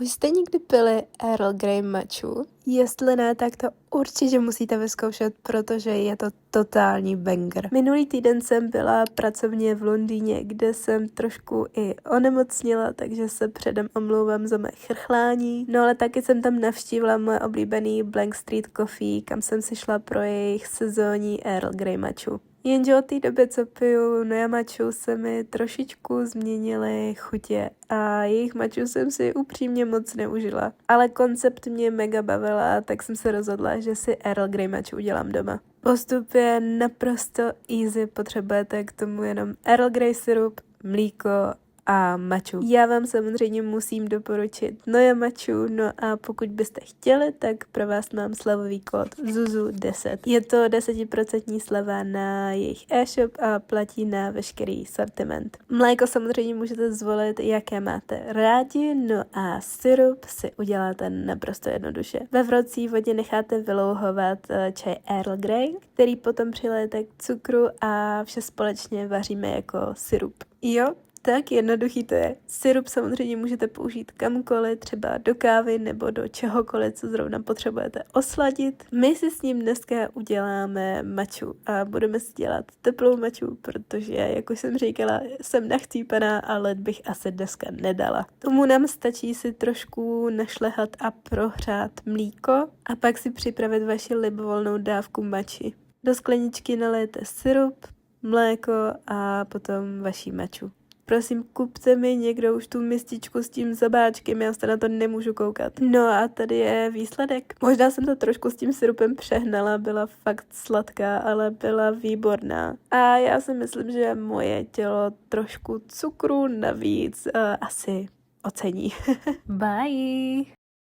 Už jste někdy pili Earl Grey matchu? Jestli ne, tak to určitě musíte vyzkoušet, protože je to totální banger. Minulý týden jsem byla pracovně v Londýně, kde jsem trošku i onemocnila, takže se předem omlouvám za mé chrchlání. No ale taky jsem tam navštívila moje oblíbený Blank Street Coffee, kam jsem si šla pro jejich sezónní Earl Grey matchu. Jenže od té doby, co piju Noja matchu, se mi trošičku změnily chutě a jejich matchu jsem si upřímně moc neužila. Ale koncept mě mega bavila, tak jsem se rozhodla, že si Earl Grey matchu udělám doma. Postup je naprosto easy, potřebujete k tomu jenom Earl Grey syrup, mlíko a matchu. Já vám samozřejmě musím doporučit Noja matchu, no a pokud byste chtěli, tak pro vás mám slevový kód ZUZU10. Je to 10% sleva na jejich e-shop a platí na veškerý sortiment. Mléko samozřejmě můžete zvolit, jaké máte rádi, no a syrup si uděláte naprosto jednoduše. Ve vrocí vodě necháte vylouhovat čaj Earl Grey, který potom přilijete k cukru a vše společně vaříme jako syrup. Jo, tak jednoduchý to je. Syrup samozřejmě můžete použít kamkoliv, třeba do kávy nebo do čehokoliv, co zrovna potřebujete osladit. My si s ním dneska uděláme matchu a budeme si dělat teplou matchu, protože, jak už jsem říkala, jsem nachcípaná a led bych asi dneska nedala. Tomu nám stačí si trošku našlehat a prohřát mlíko a pak si připravit vaši libovolnou dávku matchy. Do skleničky nalijete syrup, mléko a potom vaši matchu. Prosím, kupte mi někdo už tu mističku s tím zabáčkem, já se na to nemůžu koukat. No a tady je výsledek. Možná jsem to trošku s tím syrupem přehnala, byla fakt sladká, ale byla výborná. A já si myslím, že moje tělo trošku cukru navíc asi ocení. Bye!